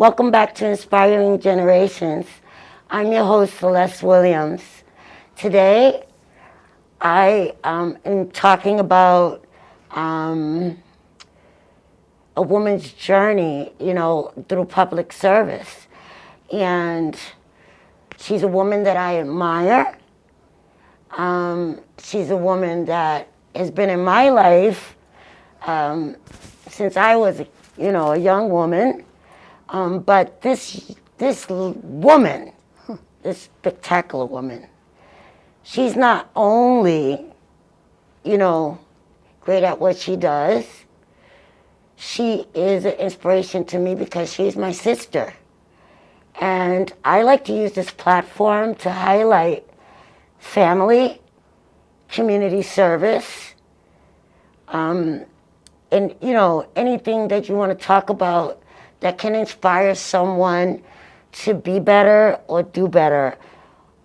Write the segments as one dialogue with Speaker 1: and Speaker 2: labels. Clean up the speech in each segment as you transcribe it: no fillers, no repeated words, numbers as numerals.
Speaker 1: Welcome back to Inspiring Generations. I'm your host, Celeste Williams. Today, I am talking about a woman's journey, through public service. And she's a woman that I admire. She's a woman that has been in my life since I was, a young woman. But this woman, this spectacular woman, she's not only, great at what she does, she is an inspiration to me because she's my sister. And I like to use this platform to highlight family, community service, and, anything that you want to talk about that can inspire someone to be better or do better.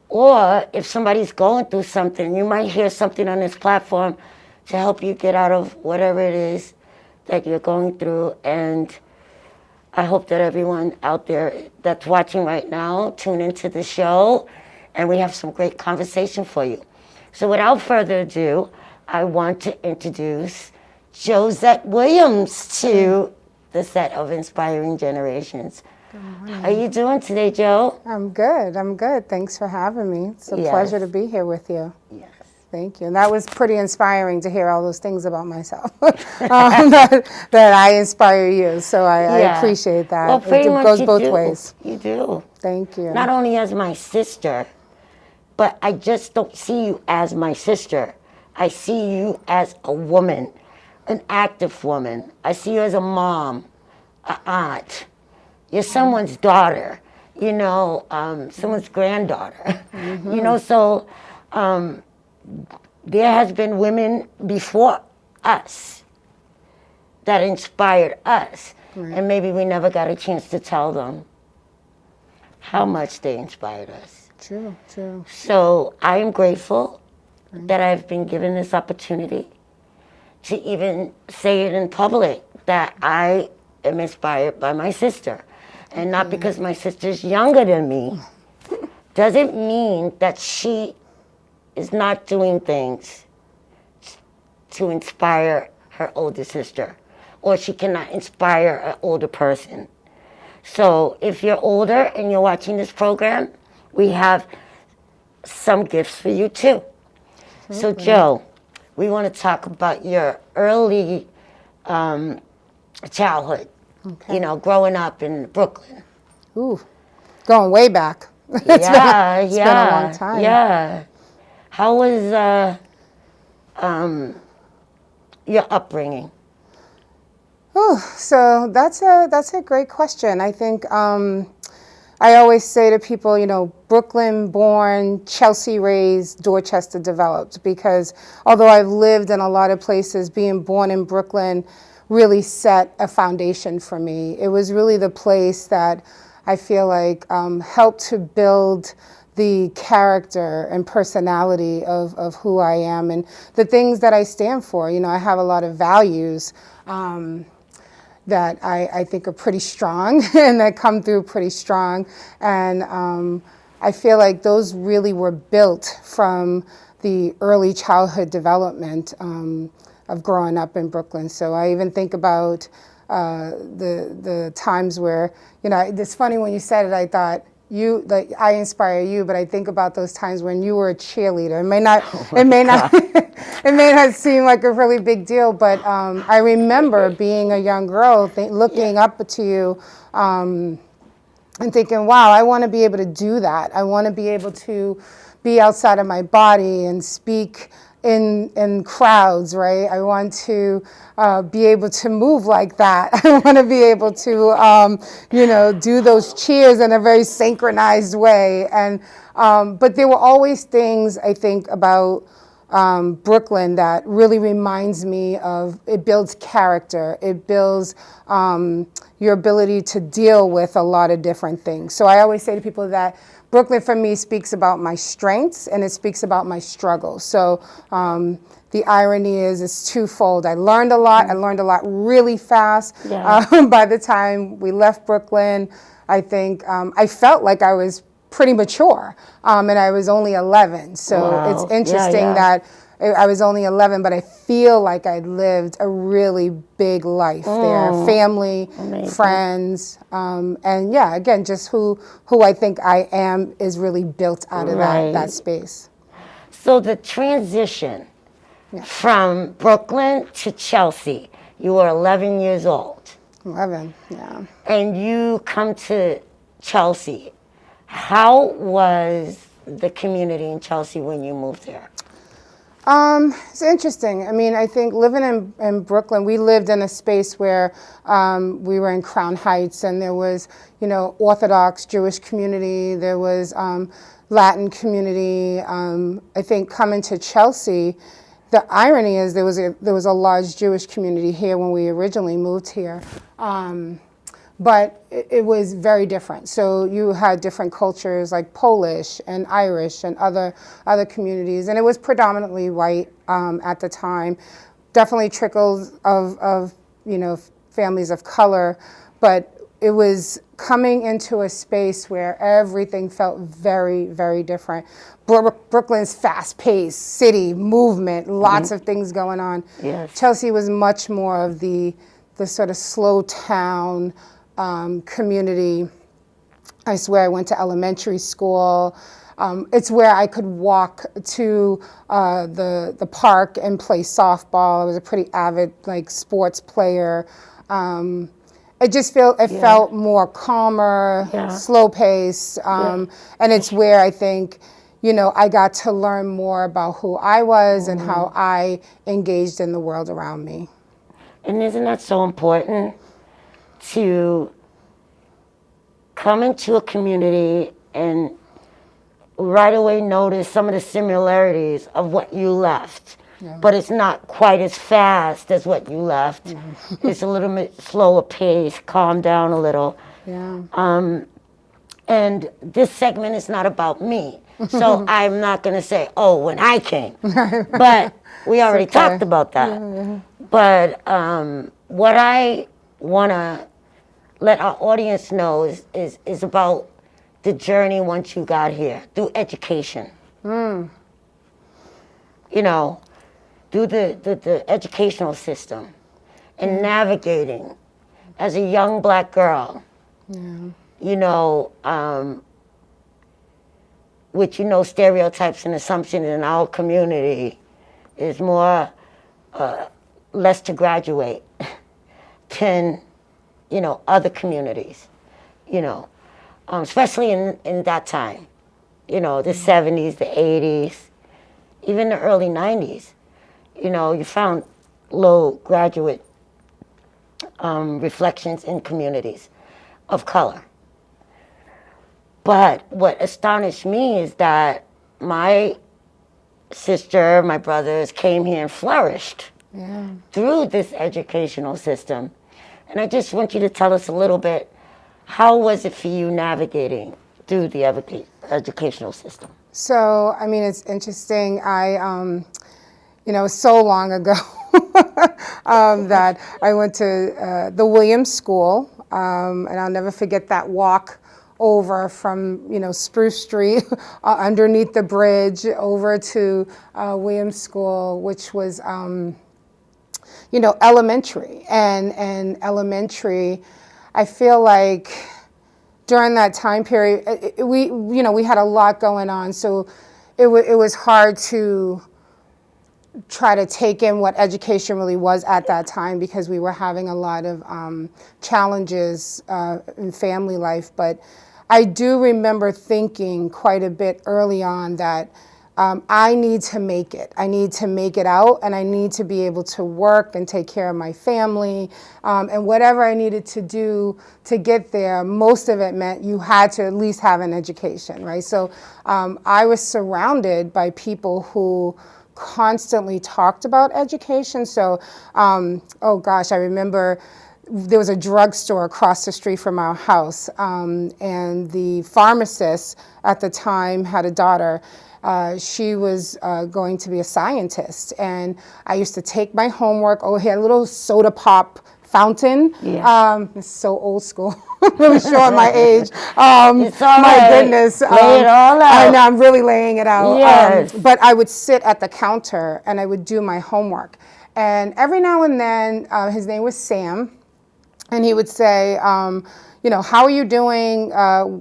Speaker 1: Or if somebody's going through something, you might hear something on this platform to help you get out of whatever it is that you're going through. And I hope that everyone out there that's watching right now tune into the show, and we have some great conversation for you. So without further ado, I want to introduce Josette Williams to the set of Inspiring Generations. How are you doing today, Jo?
Speaker 2: I'm good. Thanks for having me. It's a pleasure to be here with you.
Speaker 1: Yes.
Speaker 2: Thank you. And that was pretty inspiring to hear all those things about myself that I inspire you. So I appreciate that.
Speaker 1: Well, pretty much
Speaker 2: goes both ways.
Speaker 1: You do.
Speaker 2: Thank you.
Speaker 1: Not only as my sister, but I just don't see you as my sister. I see you as a woman, an active woman. I see you as a mom, an aunt. You're someone's daughter, someone's granddaughter.
Speaker 2: Mm-hmm.
Speaker 1: So there has been women before us that inspired us.
Speaker 2: Right.
Speaker 1: And maybe we never got a chance to tell them how much they inspired us.
Speaker 2: True.
Speaker 1: So I am grateful that I've been given this opportunity to even say it in public that I am inspired by my sister. And not because my sister's younger than me doesn't mean that she is not doing things to inspire her older sister, or she cannot inspire an older person. So if you're older and you're watching this program, we have some gifts for you too. Okay. So Jo, we want to talk about your early childhood.
Speaker 2: Okay.
Speaker 1: Growing up in Brooklyn.
Speaker 2: Ooh, going way back. It's been a long time.
Speaker 1: Yeah. How was your upbringing?
Speaker 2: Oh, so that's a great question. I think I always say to people, Brooklyn born, Chelsea raised, Dorchester developed. Because although I've lived in a lot of places, being born in Brooklyn really set a foundation for me. It was really the place that I feel like helped to build the character and personality of who I am and the things that I stand for. I have a lot of values that I think are pretty strong and that come through pretty strong. And I feel like those really were built from the early childhood development of growing up in Brooklyn. So I even think about the times where, it's funny when you said it, I thought I inspire you, but I think about those times when you were a cheerleader. It may not seem like a really big deal, but I remember being a young girl looking up to you and thinking, wow, I want to be able to do that. I want to be able to be outside of my body and speak in crowds, right? I want to be able to move like that. I want to be able to, do those cheers in a very synchronized way. And but there were always things I think about Brooklyn that really reminds me of, it builds character. It builds your ability to deal with a lot of different things. So I always say to people that Brooklyn for me speaks about my strengths and it speaks about my struggles. So the irony is it's twofold. I learned a lot. I learned a lot really fast.
Speaker 1: Yeah.
Speaker 2: By the time we left Brooklyn, I think I felt like I was pretty mature, and I was only 11. So
Speaker 1: Wow.
Speaker 2: it's interesting that I was only 11, but I feel like I'd lived a really big life there. Family, friends, and yeah, again, just who I think I am is really built out of that space.
Speaker 1: So the transition from Brooklyn to Chelsea, you were 11 years old.
Speaker 2: 11, yeah.
Speaker 1: And you come to Chelsea. How was the community in Chelsea when you moved there?
Speaker 2: It's interesting. I mean, I think living in Brooklyn, we lived in a space where we were in Crown Heights, and there was, Orthodox Jewish community, there was Latin community. I think coming to Chelsea, the irony is there was a large Jewish community here when we originally moved here. But it was very different. So you had different cultures like Polish and Irish and other communities, and it was predominantly white at the time. Definitely trickles of families of color, but it was coming into a space where everything felt very, very different. Brooklyn's fast-paced city, movement, lots of things going on.
Speaker 1: Yes.
Speaker 2: Chelsea was much more of the sort of slow town community. I swear I went to elementary school. It's where I could walk to the park and play softball. I was a pretty avid sports player. It just felt more calmer, slow pace, and it's where I think I got to learn more about who I was and how I engaged in the world around me.
Speaker 1: And isn't that so important? To come into a community and right away notice some of the similarities of what you left. But it's not quite as fast as what you left. It's a little bit slower pace, calm down a little. And this segment is not about me. So I'm not going to say, when I came. But we already talked about that. But what I want to let our audience know is about the journey once you got here through education. Through the educational system and navigating as a young black girl. Which stereotypes and assumptions in our community is more less to graduate than other communities, especially in that time, the 70s, the 80s, even the early 90s, you found low graduate reflections in communities of color. But what astonished me is that my sister, my brothers came here and flourished through this educational system. And I just want you to tell us a little bit, how was it for you navigating through the educational system?
Speaker 2: So, I mean, it's interesting. It was so long ago that I went to the Williams School, and I'll never forget that walk over from, Spruce Street underneath the bridge over to Williams School, which was, elementary. And elementary, I feel like during that time period, we had a lot going on. So it was hard to try to take in what education really was at that time because we were having a lot of challenges in family life. But I do remember thinking quite a bit early on that I need to make it. I need to make it out, and I need to be able to work and take care of my family. And whatever I needed to do to get there, most of it meant you had to at least have an education, right? So I was surrounded by people who constantly talked about education. So, I remember there was a drugstore across the street from our house, and the pharmacist at the time had a daughter. She was going to be a scientist, and I used to take my homework. Oh, he had a little soda pop fountain.
Speaker 1: Yeah.
Speaker 2: It's so old school. Really showing my age.
Speaker 1: It's all
Speaker 2: My
Speaker 1: right.
Speaker 2: goodness.
Speaker 1: Lay it all out.
Speaker 2: I know, I'm really laying it out.
Speaker 1: Yes.
Speaker 2: But I would sit at the counter and I would do my homework. And every now and then, his name was Sam, and he would say, how are you doing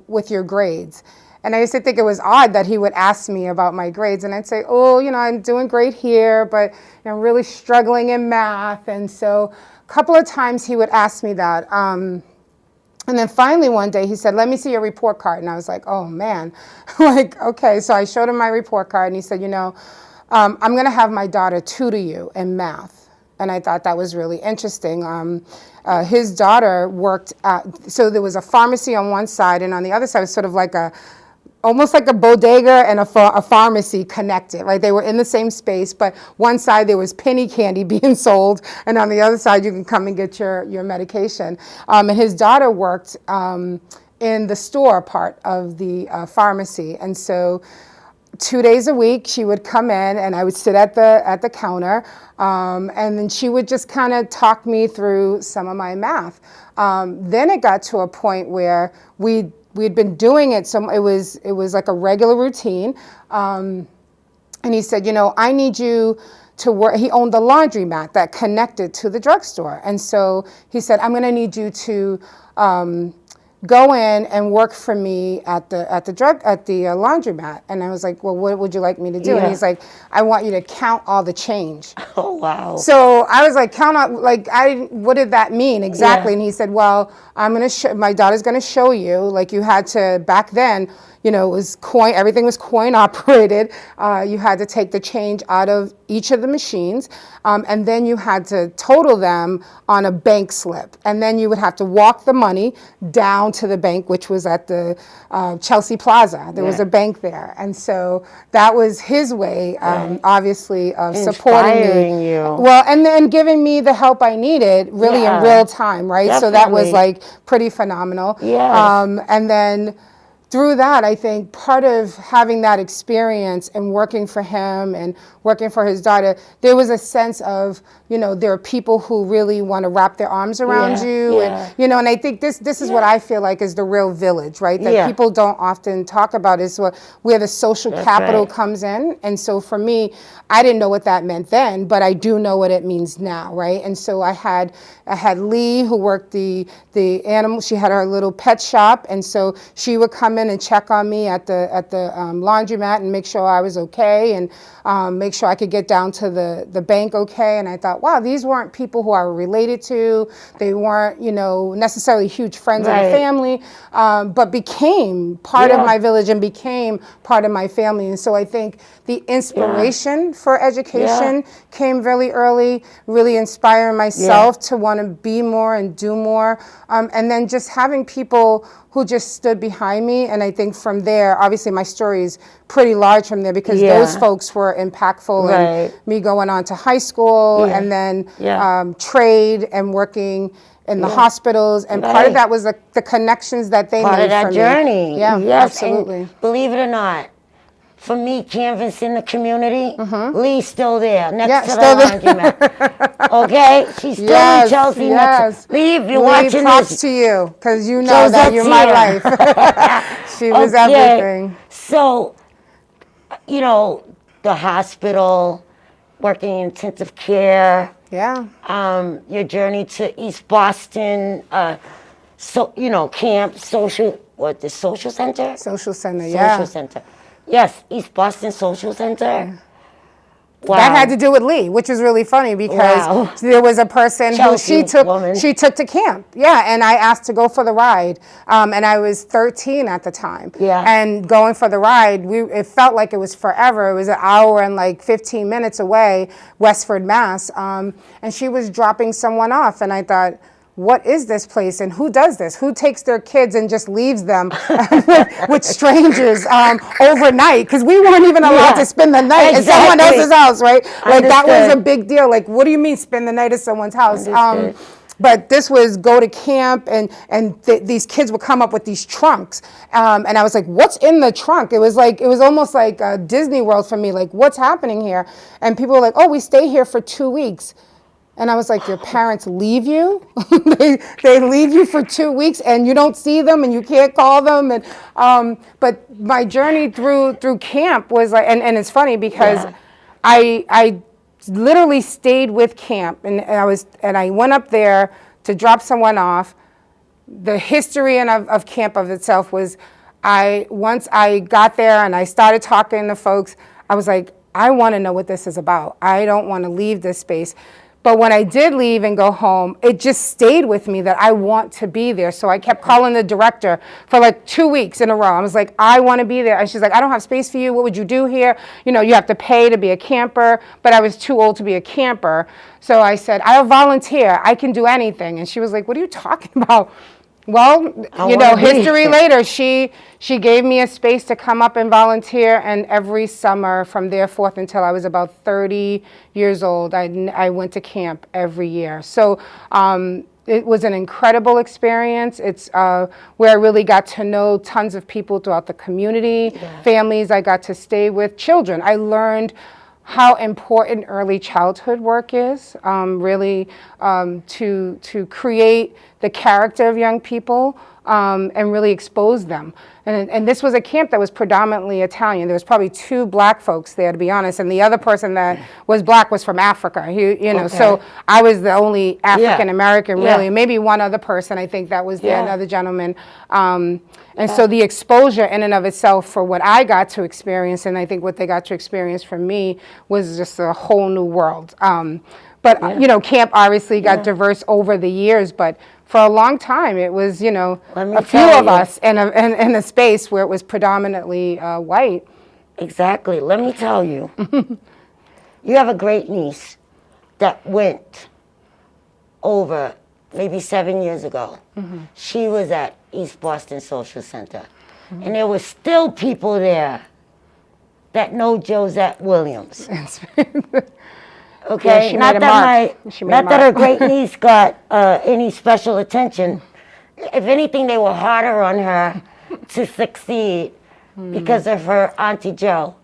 Speaker 2: with your grades? And I used to think it was odd that he would ask me about my grades. And I'd say, I'm doing great here, but I'm really struggling in math. And so a couple of times he would ask me that. And then finally one day he said, let me see your report card. And I was like, oh man, okay. So I showed him my report card and he said, I'm going to have my daughter tutor you in math. And I thought that was really interesting. His daughter worked so there was a pharmacy on one side, and on the other side was sort of like almost like a bodega and a pharmacy connected, right? They were in the same space, but one side there was penny candy being sold, and on the other side you can come and get your medication. And his daughter worked in the store part of the pharmacy, and so 2 days a week she would come in and I would sit at the counter, and then she would just kind of talk me through some of my math. Then it got to a point where we'd been doing it, so it was like a regular routine. And he said, I need you to work. He owned the laundromat that connected to the drugstore. And so he said, I'm going to need you to go in and work for me at the laundromat. And I was like, well, what would you like me to do?
Speaker 1: Yeah.
Speaker 2: And he's like, I want you to count all the change.
Speaker 1: Oh, wow.
Speaker 2: So I was like, what did that mean exactly?
Speaker 1: Yeah.
Speaker 2: And he said, well, my daughter's going to show you, like you had to, back then, it was coin, everything was coin operated. You had to take the change out of each of the machines, and then you had to total them on a bank slip. And then you would have to walk the money down to the bank, which was at the Chelsea Plaza. There was a bank there. And so that was his way, obviously, of supporting
Speaker 1: Inspiring
Speaker 2: me.
Speaker 1: you.
Speaker 2: Well, and then giving me the help I needed really in real time, right?
Speaker 1: Definitely.
Speaker 2: So that was like pretty phenomenal.
Speaker 1: Yes.
Speaker 2: And then through that, I think part of having that experience and working for him and working for his daughter, there was a sense of, there are people who really want to wrap their arms around you.
Speaker 1: Yeah.
Speaker 2: And, and I think this is what I feel like is the real village, right? That people don't often talk about is where the social capital comes in. And so for me, I didn't know what that meant then, but I do know what it means now, right? And so I had Lee, who worked the animal. She had her little pet shop, and so she would come in and check on me at the laundromat and make sure I was okay, and make sure I could get down to the bank okay. And I thought, wow, these weren't people who I were related to. They weren't, necessarily huge friends of the family, but became part of my village and became part of my family. And so I think the inspiration for education came really early, really inspiring myself to want to be more and do more. And then just having people who just stood behind me. And I think from there, obviously my story is pretty large from there because those folks were impactful in me going on to high school and then trade and working in the hospitals. And part of that was the connections that they made
Speaker 1: part of that
Speaker 2: for
Speaker 1: journey.
Speaker 2: me. Yeah,
Speaker 1: yes,
Speaker 2: absolutely.
Speaker 1: And believe it or not, for me, canvassing the community, Lee's still there, next to the laundromat. Okay? She's still in Chelsea. Lee, if you're watching
Speaker 2: props
Speaker 1: this.
Speaker 2: to you, because you know that you're my life. She was everything.
Speaker 1: So, the hospital, working in intensive care.
Speaker 2: Yeah.
Speaker 1: Your journey to East Boston, camp, the social center?
Speaker 2: Social center, yeah.
Speaker 1: Social center. Yes, East Boston Social Center. Wow.
Speaker 2: That had to do with Lee, which is really funny because there was a person
Speaker 1: Chelsea
Speaker 2: who she took to camp. Yeah, and I asked to go for the ride. And I was 13 at the time.
Speaker 1: Yeah.
Speaker 2: And going for the ride, it felt like it was forever. It was an hour and like 15 minutes away, Westford, Mass. And she was dropping someone off. And I thought, what is this place and who does this? Who takes their kids and just leaves them with strangers overnight? Because we weren't even allowed to spend the night at someone else's house, right? Like that was a big deal. Like, what do you mean spend the night at someone's house? But this was go to camp, and these kids would come up with these trunks, and I was like, "What's in the trunk?" It was almost like Disney World for me. Like, what's happening here? And people were like, "Oh, we stay here for 2 weeks." And I was like, your parents leave you? they leave you for 2 weeks and you don't see them and you can't call them. And but my journey through camp was like, and it's funny because I literally stayed with camp, and I went up there to drop someone off. The history of camp of itself was, once I got there and I started talking to folks, I was like, I want to know what this is about. I don't want to leave this space. But when I did leave and go home, it just stayed with me that I want to be there. So I kept calling the director for like 2 weeks in a row. I was like, I want to be there. And she's like, I don't have space for you. What would you do here? You know, you have to pay to be a camper. But I was too old to be a camper. So I said, I'll volunteer. I can do anything. And she was like, what are you talking about? Well, you know, history later, she gave me a space to come up and volunteer, and every summer from there forth until I was about 30 years old, I went to camp every year. So it was an incredible experience. It's where I really got to know tons of people throughout the community, families I got to stay with, children. I learned how important early childhood work is, really to create the character of young people and really expose them. And this was a camp that was predominantly Italian. There was probably 2 black folks there, to be honest, and the other person that was black was from Africa. You know, so I was the only African American, really. Maybe one other person, I think that was another gentleman. And so the exposure in and of itself for what I got to experience, and I think what they got to experience from me, was just a whole new world. But, you know, camp obviously got diverse over the years, but for a long time it was, you know, a few of us in a space where it was predominantly white.
Speaker 1: Exactly. Let me tell you, you have a great niece that went over maybe 7 years ago. She was at East Boston Social Center. And there were still people there that know Josette Williams. Okay,
Speaker 2: Yeah,
Speaker 1: not that her great niece got any special attention. If anything, they were harder on her to succeed because of her Auntie Jo.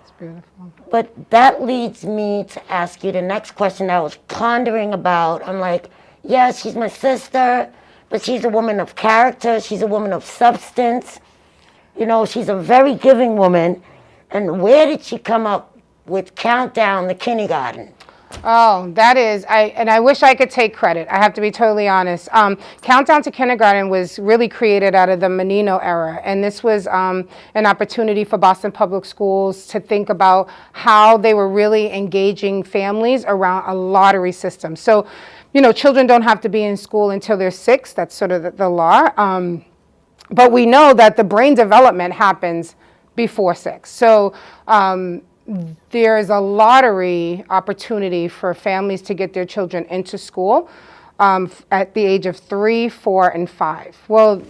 Speaker 2: It's beautiful.
Speaker 1: But that leads me to ask you the next question I was pondering about. I'm like, yeah, she's my sister, but she's a woman of character. She's a woman of substance. You know, she's a very giving woman. And where did she come up with Countdown the Kindergarten?
Speaker 2: Oh, that is, I wish I could take credit. I have to be totally honest. Countdown to Kindergarten was really created out of the Menino era, and this was an opportunity for Boston Public Schools to think about how they were really engaging families around a lottery system. So, you know, children don't have to be in school until they're 6. That's sort of the law. But we know that the brain development happens before 6. So there is a lottery opportunity for families to get their children into school at the age of 3, 4, and 5. Well,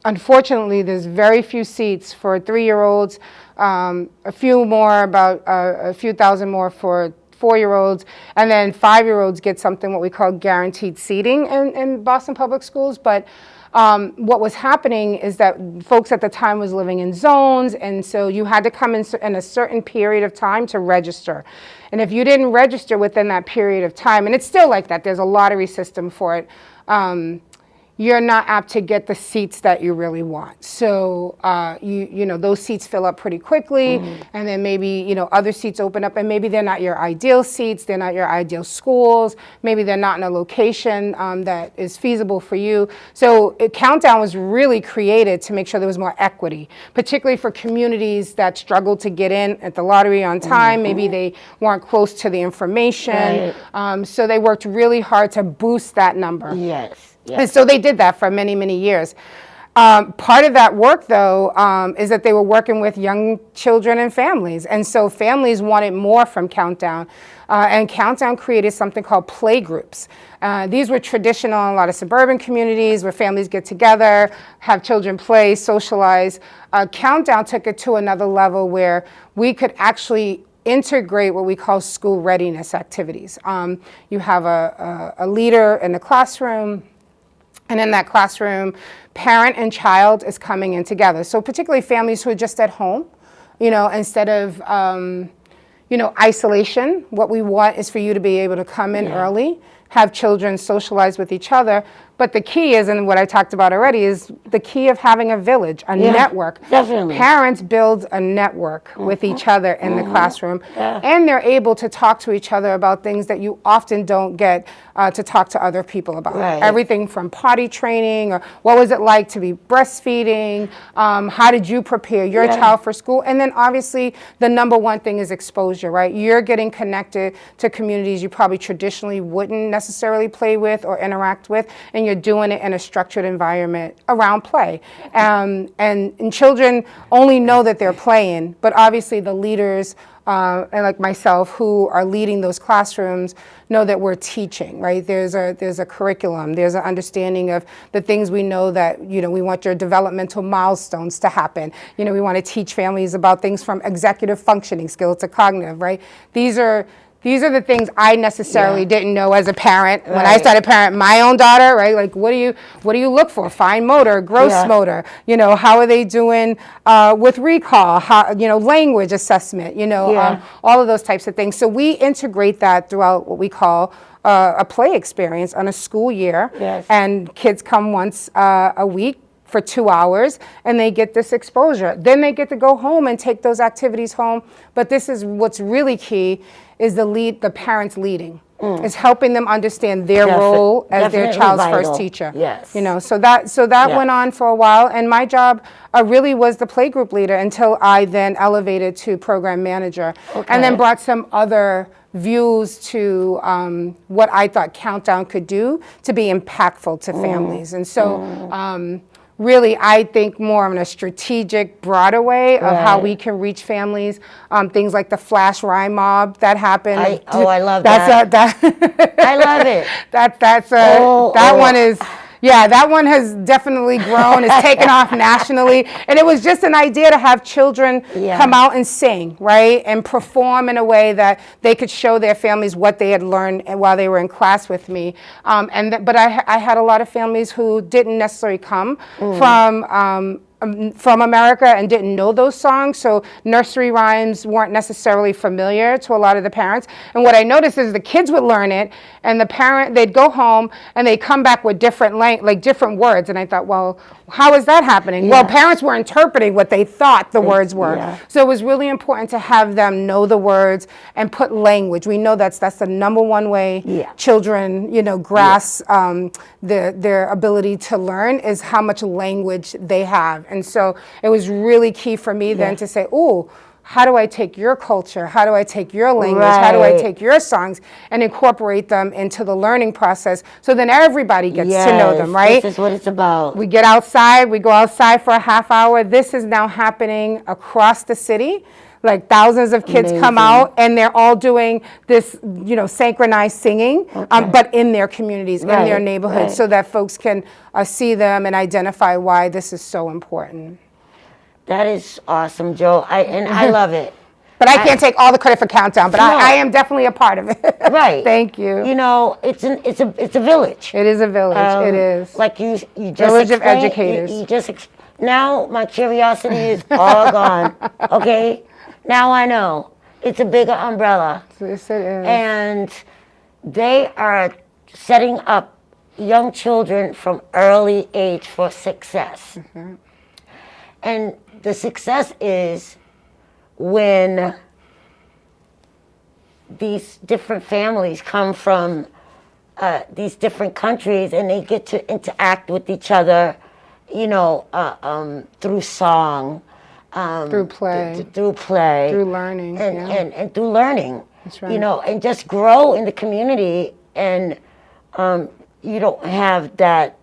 Speaker 2: unfortunately, there's very few seats for 3-year-olds, a few more, about a few thousand more for 4-year-olds, and then 5-year-olds get something what we call guaranteed seating in Boston Public Schools. But what was happening is that folks at the time was living in zones, and so you had to come in a certain period of time to register. And if you didn't register within that period of time, and it's still like that, there's a lottery system for it, you're not apt to get the seats that you really want. So, you know, those seats fill up pretty quickly, and then maybe, you know, other seats open up, and maybe they're not your ideal seats, they're not your ideal schools, maybe they're not in a location that is feasible for you. So Countdown was really created to make sure there was more equity, particularly for communities that struggled to get in at the lottery on time. Maybe they weren't close to the information. So they worked really hard to boost that number.
Speaker 1: Yes.
Speaker 2: And so they did that for many, many years. Part of that work, though, is that they were working with young children and families. And so families wanted more from Countdown. And Countdown created something called play groups. These were traditional in a lot of suburban communities where families get together, have children play, socialize. Countdown took it to another level where we could actually integrate what we call school readiness activities. You have a leader in the classroom, and in that classroom, parent and child is coming in together. So particularly families who are just at home, instead of, isolation, what we want is for you to be able to come in early, have children socialize with each other. But the key is, and what I talked about already, is the key of having a village, a network.
Speaker 1: Definitely.
Speaker 2: Parents build a network with each other in the classroom, and they're able to talk to each other about things that you often don't get to talk to other people about.
Speaker 1: Right.
Speaker 2: Everything from potty training, or what was it like to be breastfeeding, how did you prepare your child for school, and then obviously the number one thing is exposure, right? You're getting connected to communities you probably traditionally wouldn't necessarily play with or interact with, and you're doing it in a structured environment around play. And children only know that they're playing, but obviously the leaders, and like myself, who are leading those classrooms, know that we're teaching, right? There's a curriculum, there's an understanding of the things we know that, we want your developmental milestones to happen. We want to teach families about things from executive functioning skills to cognitive, right? These are the things I necessarily didn't know as a parent when I started parenting my own daughter, right? Like, what do you look for? Fine motor, gross motor. How are they doing with recall? How, language assessment. All of those types of things. So we integrate that throughout what we call a play experience on a school year, and kids come once a week for 2 hours, and they get this exposure. Then they get to go home and take those activities home. But this is what's really key, is the parents leading. Is helping them understand their role as their child's first teacher.
Speaker 1: Yes.
Speaker 2: So that went on for a while, and my job really was the playgroup leader until I then elevated to program manager, and then brought some other views to what I thought Countdown could do to be impactful to families. And so really, I think more in a strategic, broader way of how we can reach families. Things like the flash rhyme mob that happened.
Speaker 1: I love that. I love it.
Speaker 2: That one is. Yeah, that one has definitely grown, it's taken off nationally. And it was just an idea to have children come out and sing, right? And perform in a way that they could show their families what they had learned while they were in class with me. But I had a lot of families who didn't necessarily come from America and didn't know those songs, so nursery rhymes weren't necessarily familiar to a lot of the parents. And what I noticed is the kids would learn it, and they'd go home and they'd come back with different words. And I thought, well, how is that happening? Well, parents were interpreting what they thought the words were. So it was really important to have them know the words and put language. We know that's the number one way children, grasp their ability to learn, is how much language they have. And so it was really key for me then to say, ooh, how do I take your culture? How do I take your language? How do I take your songs and incorporate them into the learning process, so then everybody gets to know them, right?
Speaker 1: This is what it's about.
Speaker 2: We get outside, we go outside for a half hour. This is now happening across the city. Like thousands of kids come out, and they're all doing this, synchronized singing, but in their communities, in their neighborhoods, so that folks can see them and identify why this is so important. That
Speaker 1: is awesome, Joe. I love it.
Speaker 2: But I can't take all the credit for Countdown, but I am definitely a part of it.
Speaker 1: Right.
Speaker 2: Thank you.
Speaker 1: It's a village.
Speaker 2: It is a village. It is.
Speaker 1: Like you just
Speaker 2: village of educators.
Speaker 1: Now my curiosity is all gone. Okay. Now I know. It's a bigger umbrella.
Speaker 2: Yes, it is.
Speaker 1: And they are setting up young children from early age for success. And the success is when these different families come from these different countries, and they get to interact with each other, through song.
Speaker 2: Through play.
Speaker 1: Through play.
Speaker 2: Through learning.
Speaker 1: And through learning.
Speaker 2: That's right.
Speaker 1: And just grow in the community, and you don't have that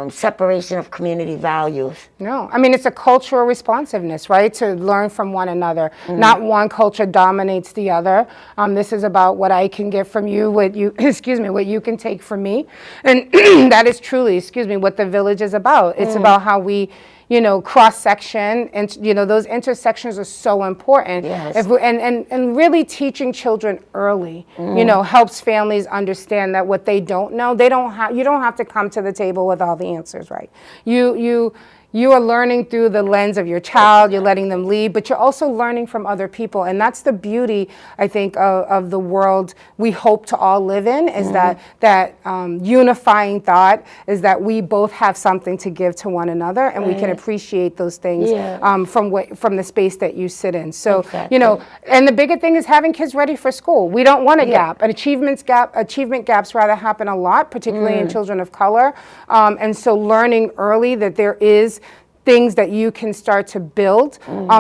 Speaker 1: separation of community values.
Speaker 2: No, I mean, it's a cultural responsiveness, right? To learn from one another. Not one culture dominates the other. This is about what I can get from you, what you can take from me. And that is truly, what the village is about. It's about how we, cross section, and those intersections are so important.
Speaker 1: Yes.
Speaker 2: And really teaching children early, helps families understand that what they don't know, you don't have to come to the table with all the answers, right? You are learning through the lens of your child, you're letting them lead, but you're also learning from other people. And that's the beauty, I think, of the world we hope to all live in, is that unifying thought is that we both have something to give to one another, and we can appreciate those things from the space that you sit in. So, and the bigger thing is having kids ready for school. We don't want a gap. An achievement gaps rather happen a lot, particularly in children of color. And so learning early that there is things that you can start to build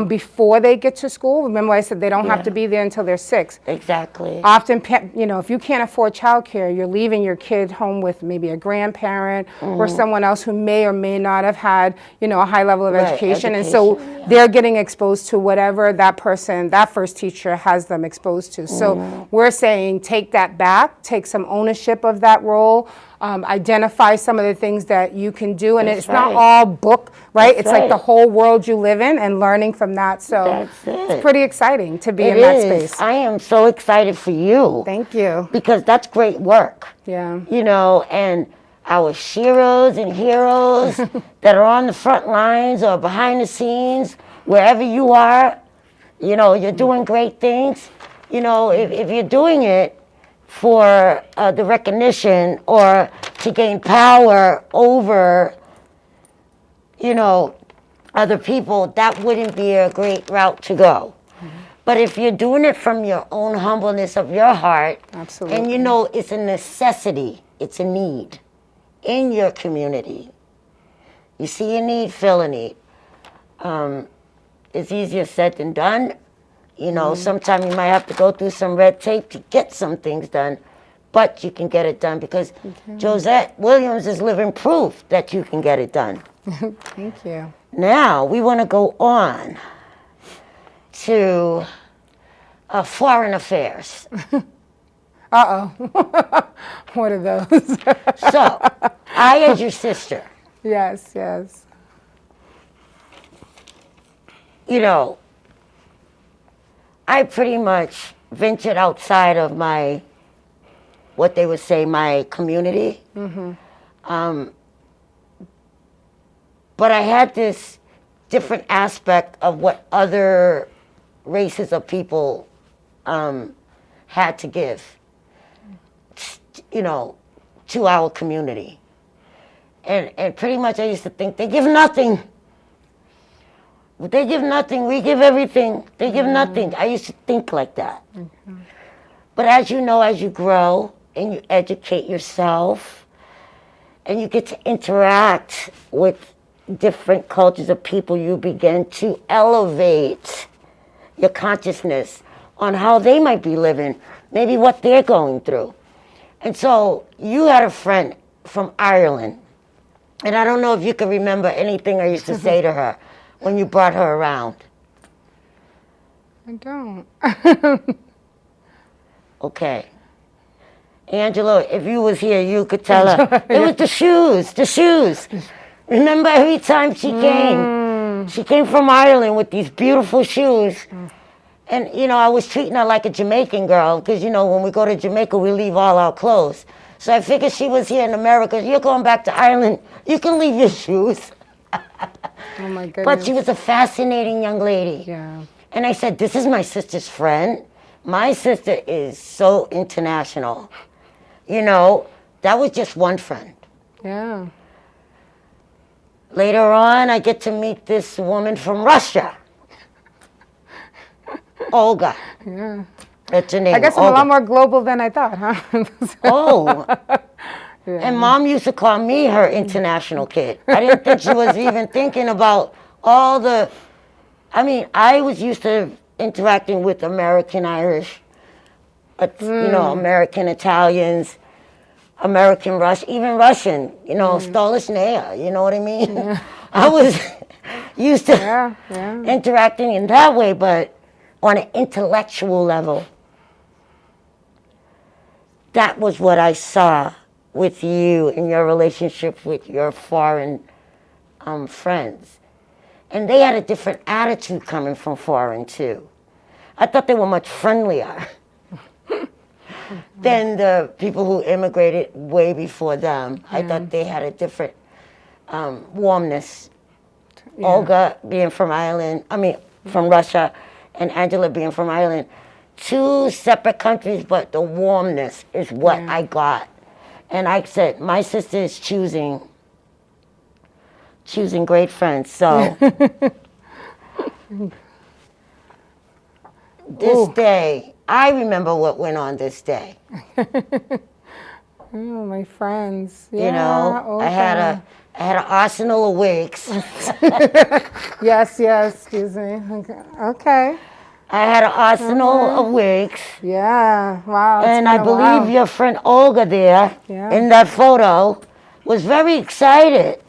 Speaker 2: before they get to school. Remember I said they don't have to be there until they're 6.
Speaker 1: Exactly.
Speaker 2: Often, if you can't afford childcare, you're leaving your kid home with maybe a grandparent or someone else who may or may not have had, a high level of education. And so they're getting exposed to whatever that first teacher has them exposed to. So we're saying take that back, take some ownership of that role. Identify some of the things that you can do, and it's not all book, right? It's like the whole world you live in, and learning from that. So it's pretty exciting to be in that space.
Speaker 1: I am so excited for you.
Speaker 2: Thank you.
Speaker 1: Because that's great work.
Speaker 2: Yeah.
Speaker 1: And our sheroes and heroes that are on the front lines or behind the scenes, wherever you are, you're doing great things. If you're doing it for the recognition or to gain power over, other people, that wouldn't be a great route to go. But if you're doing it from your own humbleness of your heart,
Speaker 2: absolutely,
Speaker 1: and it's a necessity, it's a need in your community. You see a need, fill a need. It's easier said than done. Sometimes you might have to go through some red tape to get some things done, but you can get it done because Josette Williams is living proof that you can get it done.
Speaker 2: Thank you.
Speaker 1: Now, we want to go on to foreign affairs.
Speaker 2: Uh-oh. What are those?
Speaker 1: So, I as your sister.
Speaker 2: Yes.
Speaker 1: I pretty much ventured outside of what they would say, my community. But I had this different aspect of what other races of people had to give, to our community. And pretty much I used to think, they give nothing. They give nothing, we give everything. They give nothing. I used to think like that. But as you know, as you grow and you educate yourself and you get to interact with different cultures of people, you begin to elevate your consciousness on how they might be living, maybe what they're going through. And so you had a friend from Ireland, and I don't know if you can remember anything I used to say to her when you brought her around.
Speaker 2: I don't.
Speaker 1: Okay. Angela, if you was here, you could tell her. It was the shoes. Remember every time she came from Ireland with these beautiful shoes. And, I was treating her like a Jamaican girl because, when we go to Jamaica, we leave all our clothes. So I figured she was here in America. You're going back to Ireland. You can leave your shoes.
Speaker 2: Oh, my goodness.
Speaker 1: But she was a fascinating young lady.
Speaker 2: Yeah.
Speaker 1: And I said, this is my sister's friend. My sister is so international. That was just one friend.
Speaker 2: Yeah.
Speaker 1: Later on, I get to meet this woman from Russia. Olga.
Speaker 2: Yeah.
Speaker 1: That's her name.
Speaker 2: I guess I'm a lot more global than I thought, huh?
Speaker 1: Oh. Yeah. And Mom used to call me her international kid. I didn't think she was even thinking about all the... I was used to interacting with American Irish, American Italians, American Russian, even Russian, Stolishneya, you know what I mean? Yeah. I was used to interacting in that way, but on an intellectual level. That was what I saw with you in your relationship with your foreign friends. And they had a different attitude coming from foreign, too. I thought they were much friendlier than the people who immigrated way before them. I thought they had a different warmness. Yeah. Olga being from Ireland, from Russia, and Angela being from Ireland. Two separate countries, but the warmness is what I got. And I said, my sister is choosing great friends. So this day, I remember what went on this day.
Speaker 2: Oh, my friends. Yeah,
Speaker 1: you know,
Speaker 2: okay.
Speaker 1: I had an arsenal of wigs.
Speaker 2: Yes, excuse me. Okay.
Speaker 1: I had an arsenal of wigs.
Speaker 2: Yeah, wow.
Speaker 1: And I believe your friend Olga there in that photo was very excited.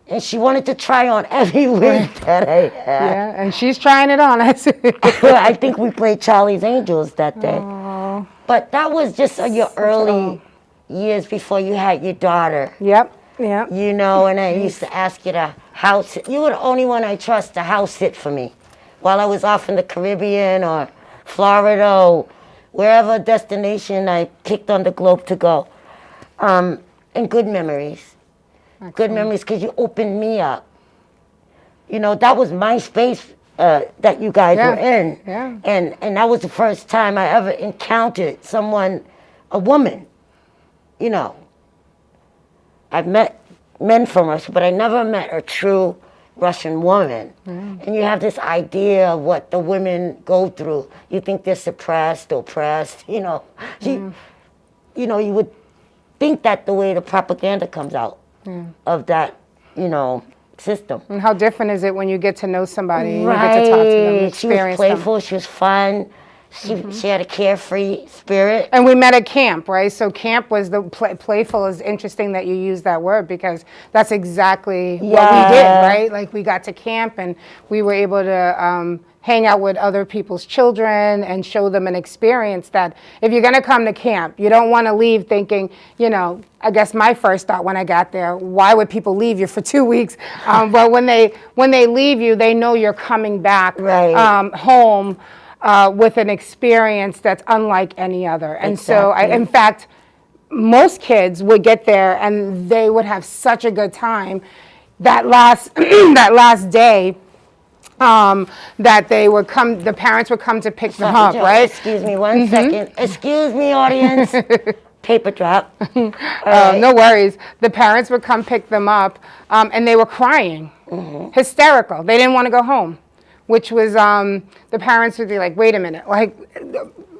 Speaker 1: And she wanted to try on every wig that I had.
Speaker 2: Yeah, and she's trying it on.
Speaker 1: I think we played Charlie's Angels that day.
Speaker 2: Oh.
Speaker 1: But that was just your early years before you had your daughter.
Speaker 2: Yep.
Speaker 1: You know, and I used to ask you to house sit. You were the only one I trust to house sit for me while I was off in the Caribbean or Florida or wherever destination I picked on the globe to go. And good memories. Excellent. Good memories because you opened me up. You know, that was my space that you guys were in.
Speaker 2: Yeah.
Speaker 1: And that was the first time I ever encountered someone, a woman, you know. I've met men from Russia, but I never met a true Russian woman. And you have this idea of what the women go through. You think they're suppressed, oppressed, you know. You know, you would think that the way the propaganda comes out of that, you know, system.
Speaker 2: And how different is it when you get to know somebody and
Speaker 1: right.
Speaker 2: you get to talk to them, experience
Speaker 1: She was playful,
Speaker 2: them.
Speaker 1: she was fun. She had a carefree spirit.
Speaker 2: And we met at camp, right? So camp was the playful. Is interesting that you use that word because that's exactly what we did, right? Like we got to camp and we were able to hang out with other people's children and show them an experience that if you're going to come to camp, you don't want to leave thinking, you know, I guess my first thought when I got there, why would people leave you for 2 weeks? But when they leave you, they know you're coming back home. With an experience that's unlike any other. And so, in fact, most kids would get there and they would have such a good time that last day that they would come, the parents would come to pick them up, right?
Speaker 1: Excuse me one second. Excuse me, audience. Paper drop. Right.
Speaker 2: No worries. The parents would come pick them up and they were crying, hysterical. They didn't want to go home. Which was, the parents would be like, wait a minute, like,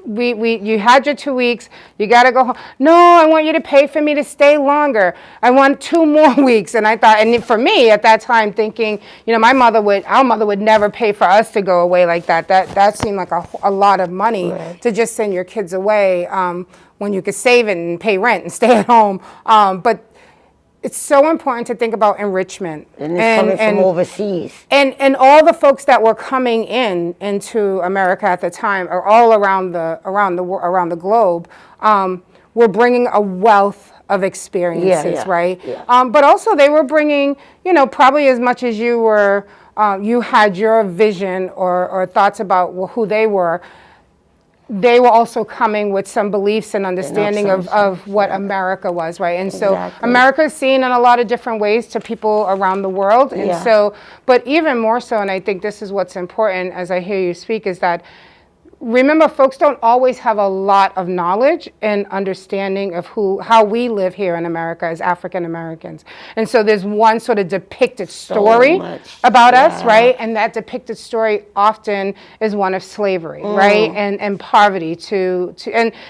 Speaker 2: you had your 2 weeks, you gotta go home. No, I want you to pay for me to stay longer. I want 2 more weeks. And I thought, and for me at that time thinking, you know, our mother would never pay for us to go away like that. That seemed like a lot of money to just send your kids away when you could save it and pay rent and stay at home. But it's so important to think about enrichment.
Speaker 1: And it's coming from overseas.
Speaker 2: And all the folks that were coming into America at the time, or all around the globe, were bringing a wealth of experiences, right? Yeah. But also they were bringing, you know, probably as much as you were, you had your vision or thoughts about who they were. They were also coming with some beliefs and understanding of what America was, right? And so America is seen in a lot of different ways to people around the world. And so, but even more so, and I think this is what's important as I hear you speak, is that remember, folks don't always have a lot of knowledge and understanding of how we live here in America as African Americans. And so there's one sort of depicted story about us, right? And that depicted story often is one of slavery, right? And poverty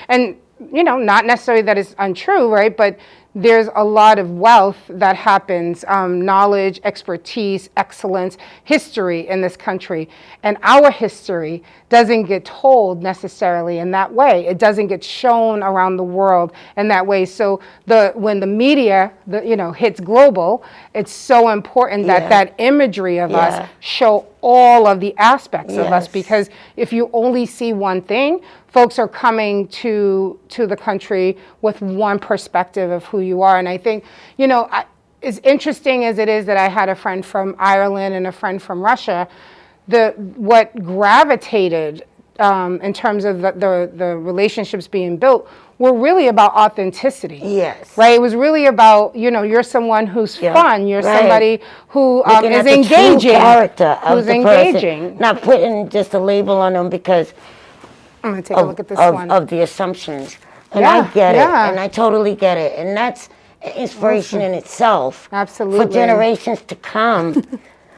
Speaker 2: and you know, not necessarily that it's untrue, right? But there's a lot of wealth that happens, knowledge, expertise, excellence, history in this country. And our history doesn't get told necessarily in that way. It doesn't get shown around the world in that way. So when the media, hits global, it's so important that that imagery of us show all of the aspects of us, because if you only see one thing, folks are coming to the country with one perspective of who you are. And I think, as interesting as it is that I had a friend from Ireland and a friend from Russia, what gravitated in terms of the relationships being built were really about authenticity.
Speaker 1: Yes.
Speaker 2: Right? It was really about, you're someone who's fun. You're somebody who is engaging.
Speaker 1: Character of
Speaker 2: who's
Speaker 1: the
Speaker 2: engaging.
Speaker 1: Person, not putting just a label on them because
Speaker 2: I'm going to take a look at this one.
Speaker 1: Of the assumptions. And I get it. And I totally get it. And that's inspiration in itself.
Speaker 2: Absolutely.
Speaker 1: For generations to come.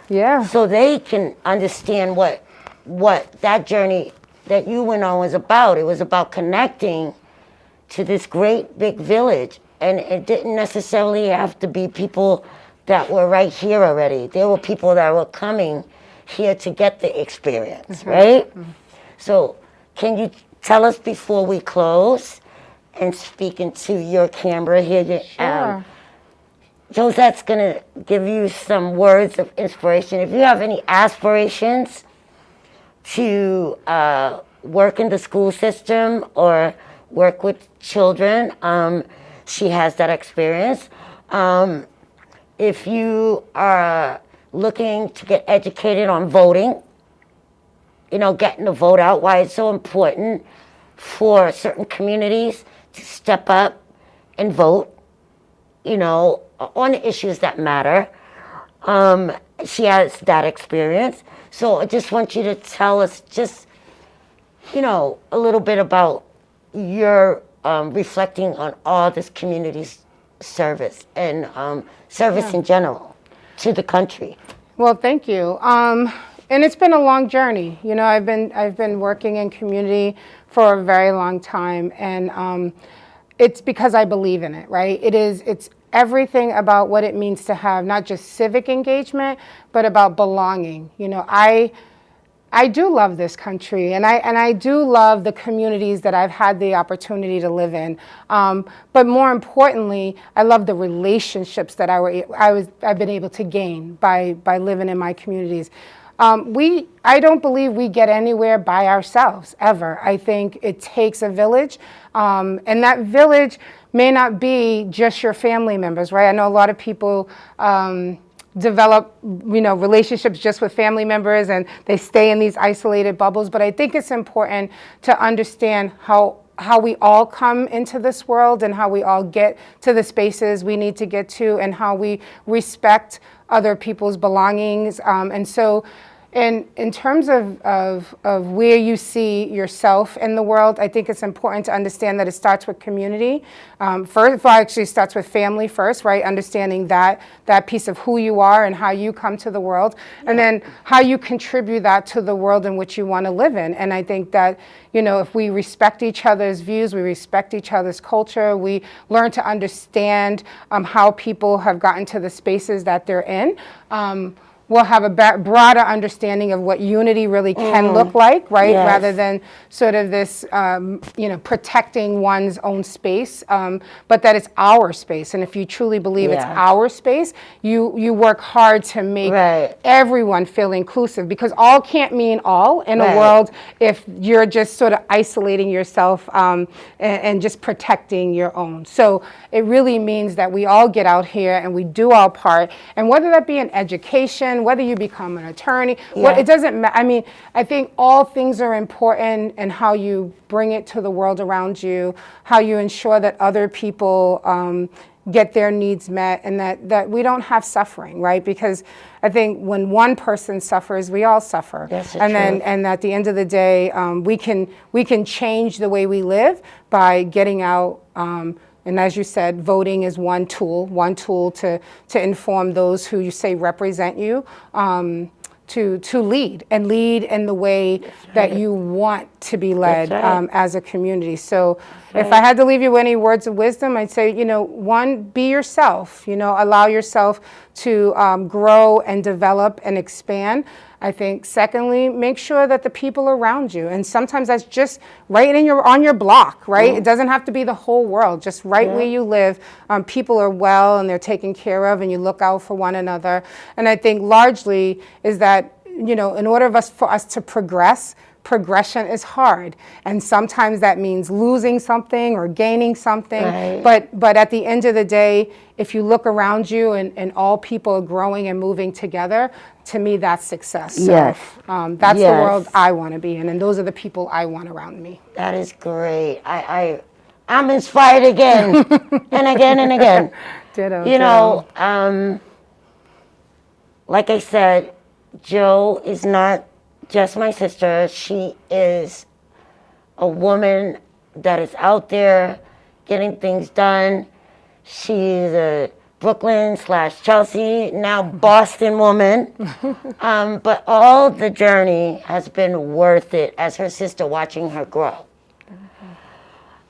Speaker 1: So they can understand what that journey that you went on was about. It was about connecting to this great big village. And it didn't necessarily have to be people that were right here already. There were people that were coming here to get the experience, right? So can you tell us before we close, and speaking to your camera here, Josette's gonna give you some words of inspiration. If you have any aspirations to work in the school system or work with children, she has that experience. If you are looking to get educated on voting, getting the vote out, why it's so important for certain communities to step up and vote, on the issues that matter. She has that experience. So I just want you to tell us just, a little bit about your reflecting on all this community's service and service in general to the country.
Speaker 2: Well, thank you. And it's been a long journey. I've been working in community for a very long time, and it's because I believe in it, right? It's everything about what it means to have not just civic engagement, but about belonging. I do love this country, and I do love the communities that I've had the opportunity to live in. But more importantly, I love the relationships that I've been able to gain by living in my communities. I don't believe we get anywhere by ourselves, ever. I think it takes a village, and that village may not be just your family members, right? I know a lot of people develop, relationships just with family members, and they stay in these isolated bubbles, but I think it's important to understand how we all come into this world and how we all get to the spaces we need to get to, and how we respect other people's belongings. And so in terms of where you see yourself in the world, I think it's important to understand that it starts with community. First, actually starts with family first, right? Understanding that piece of who you are and how you come to the world, and then how you contribute that to the world in which you want to live in. And I think that, if we respect each other's views, we respect each other's culture, we learn to understand how people have gotten to the spaces that they're in, we'll have a broader understanding of what unity really can look like, right?
Speaker 1: Yes.
Speaker 2: Rather than sort of this, protecting one's own space, but that it's our space. And if you truly believe it's our space, you work hard to make everyone feel inclusive, because all can't mean all in a world if you're just sort of isolating yourself and just protecting your own. So it really means that we all get out here and we do our part, and whether that be in education, whether you become an attorney, it doesn't matter. I mean, I think all things are important, and how you bring it to the world around you, how you ensure that other people get their needs met, and that we don't have suffering, right? Because I think when one person suffers, we all suffer. And at the end of the day, we can change the way we live by getting out. And as you said, voting is one tool to inform those who you say represent you, to lead in the way that you want to be led as a community. So if I had to leave you any words of wisdom, I'd say, one, be yourself, allow yourself to grow and develop and expand. I think secondly, make sure that the people around you, and sometimes that's just right on your block, right? It doesn't have to be the whole world, just right where you live. People are well and they're taken care of, and you look out for one another. And I think largely is that, in order for us to progress progression is hard, and sometimes that means losing something or gaining something.
Speaker 1: Right.
Speaker 2: But at the end of the day, if you look around you and all people are growing and moving together, to me that's success. So,
Speaker 1: Yes.
Speaker 2: that's the
Speaker 1: Yes.
Speaker 2: world I want to be in, and those are the people I want around me.
Speaker 1: That is great. I'm inspired again and again and again.
Speaker 2: Ditto.
Speaker 1: You know, like I said, Jo is not just my sister. She is a woman that is out there getting things done. She's a Brooklyn/Chelsea, now Boston woman. But all the journey has been worth it as her sister, watching her grow.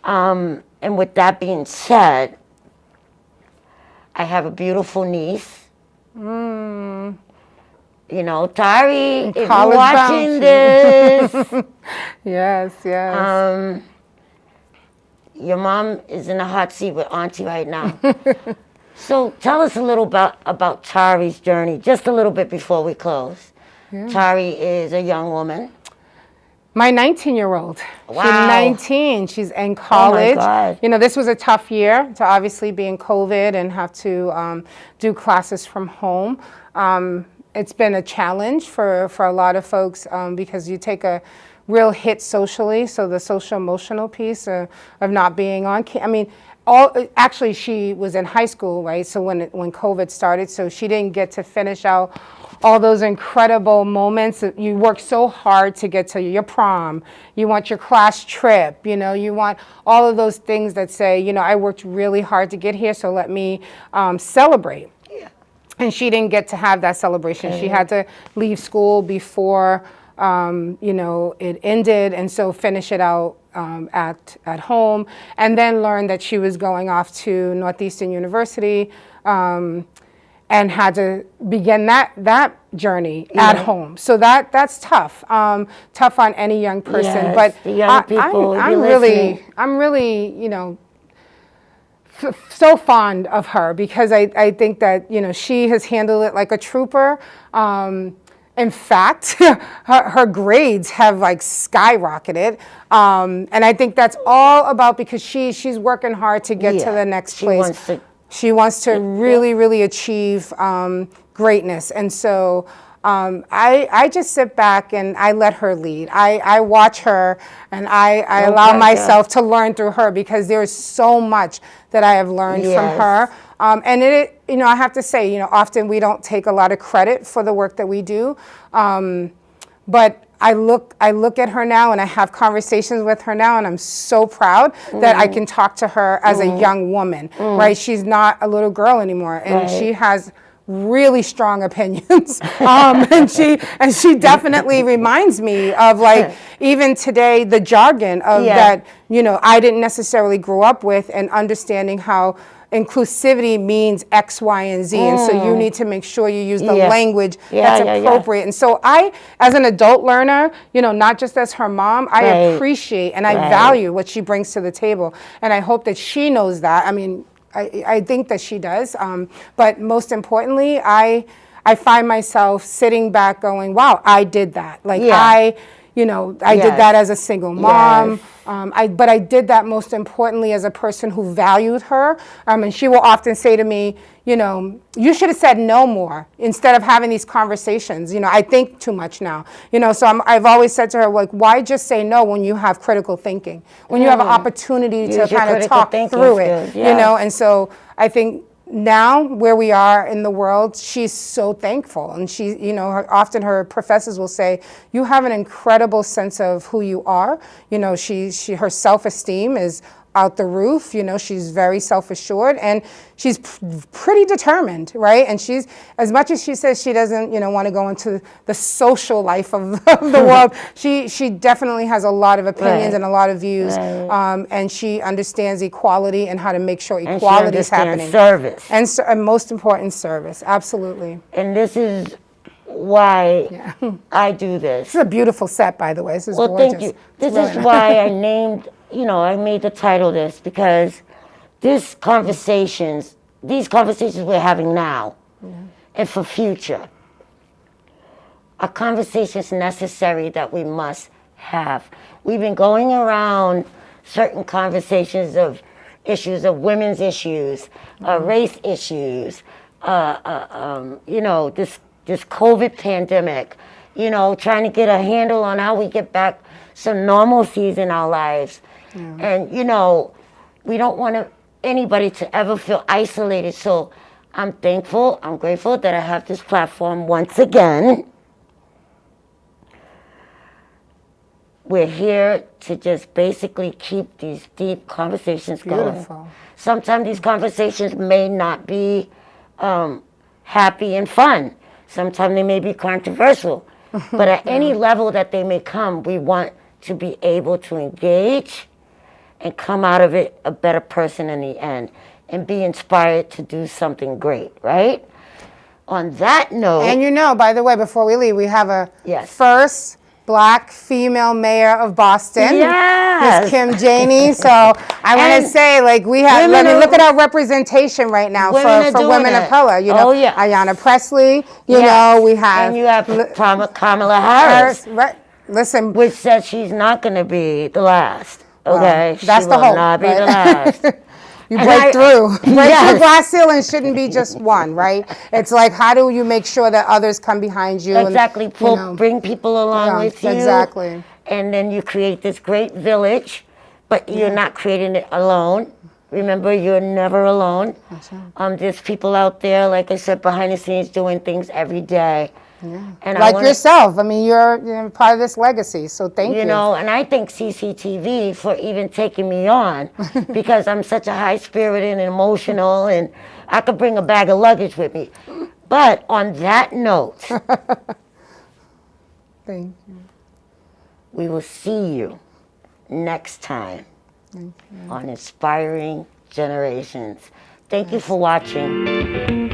Speaker 1: And with that being said, I have a beautiful niece. You know, Tari, if you're
Speaker 2: College
Speaker 1: watching
Speaker 2: bound.
Speaker 1: this,
Speaker 2: Yes, yes.
Speaker 1: your mom is in a hot seat with Auntie right now. So tell us a little about Tari's journey, just a little bit before we close. Tari is a young woman.
Speaker 2: My 19-year-old.
Speaker 1: Wow.
Speaker 2: She's 19. She's in college.
Speaker 1: God.
Speaker 2: You know, this was a tough year to obviously be in COVID and have to do classes from home. It's been a challenge for a lot of folks because you take a real hit socially. So the social emotional piece of not being on. I mean, actually she was in high school, right? So when COVID started, so she didn't get to finish out all those incredible moments. You work so hard to get to your prom. You want your class trip, you know, you want all of those things that say, you know, I worked really hard to get here, so let me celebrate.
Speaker 1: Yeah.
Speaker 2: And she didn't get to have that celebration. She had to leave school before, you know, it ended, and so finish it out at home, and then learn that she was going off to Northeastern University, and had to begin that journey at home. So that's tough. Tough on any young person.
Speaker 1: Yes,
Speaker 2: but
Speaker 1: the young people,
Speaker 2: I'm really, you know, so fond of her because I think that, you know, she has handled it like a trooper. In fact, her grades have like skyrocketed. And I think that's all about because she's working hard to get to the next place. She wants to really, really achieve greatness. And so I just sit back and I let her lead. I watch her and I allow myself to learn through her because there's so much that I have learned from her. And it, you know, I have to say, you know, often we don't take a lot of credit for the work that we do. But I look at her now and I have conversations with her now and I'm so proud that I can talk to her as a young woman, right? She's not a little girl anymore and she has really strong opinions. And she definitely reminds me of like even today the jargon of that, you know, I didn't necessarily grow up with and understanding how inclusivity means X, Y, and Z. And so you need to make sure you use the language that's appropriate. And so I, as an adult learner, you know, not just as her mom, I appreciate and I value what she brings to the table. And I hope that she knows that. I mean, I think that she does. But most importantly, I find myself sitting back going, wow, I did that. Like you know, I did that as a single mom. But I did that most importantly as a person who valued her. And she will often say to me, you know, you should have said no more instead of having these conversations. You know, I think too much now. You know, so I've always said to her, like, why just say no when you have critical thinking, when you have an opportunity to kind of talk through it, you know? And so I think now where we are in the world, she's so thankful. And she, you know, often her professors will say, you have an incredible sense of who you are. You know, her self-esteem is out the roof. You know, she's very self-assured and she's pretty determined, right? And she's, as much as she says she doesn't, you know, want to go into the social life of the world, she definitely has a lot of opinions and a lot of views. And she understands equality and how to make sure equality is happening.
Speaker 1: Service.
Speaker 2: And most important, service. Absolutely.
Speaker 1: And this is why I do this.
Speaker 2: This is a beautiful set, by the way. This is
Speaker 1: well,
Speaker 2: gorgeous.
Speaker 1: thank you. This is why I named, you know, I made the title this because these conversations we're having now and for future are conversations necessary that we must have. We've been going around certain conversations of issues of women's issues, race issues, you know, this COVID pandemic, you know, trying to get a handle on how we get back some normalcies in our lives. And, you know, we don't want anybody to ever feel isolated. So I'm thankful, I'm grateful that I have this platform once again. We're here to just basically keep these deep conversations going.
Speaker 2: Beautiful.
Speaker 1: Sometimes these conversations may not be happy and fun. Sometimes they may be controversial. But at any level that they may come, we want to be able to engage and come out of it a better person in the end and be inspired to do something great, right? On that note...
Speaker 2: And you know, by the way, before we leave, we have a first Black female mayor of Boston.
Speaker 1: Yes.
Speaker 2: Miss Kim Janey. So I want to say, like, we have, look at our representation right now for women of color. You know, Ayanna Pressley, you know, we have.
Speaker 1: And you have Kamala Harris.
Speaker 2: Right. Listen.
Speaker 1: Which says she's not going to be the last. Okay?
Speaker 2: That's
Speaker 1: she
Speaker 2: the hope.
Speaker 1: Will not be the last.
Speaker 2: You break through. Break through glass ceiling shouldn't be just one, right? It's like, how do you make sure that others come behind you?
Speaker 1: Exactly.
Speaker 2: And,
Speaker 1: bring people along with you.
Speaker 2: Exactly.
Speaker 1: And then you create this great village, but you're not creating it alone. Remember, you're never alone.
Speaker 2: That's right.
Speaker 1: There's people out there, like I said, behind the scenes doing things every day.
Speaker 2: Yeah.
Speaker 1: And
Speaker 2: like yourself. I mean, you're part of this legacy, so thank you.
Speaker 1: You know, and I thank CCTV for even taking me on because I'm such a high-spirited and emotional, and I could bring a bag of luggage with me. But on that note,
Speaker 2: thank you.
Speaker 1: We will see you next time on Inspiring Generations. Thank you for watching.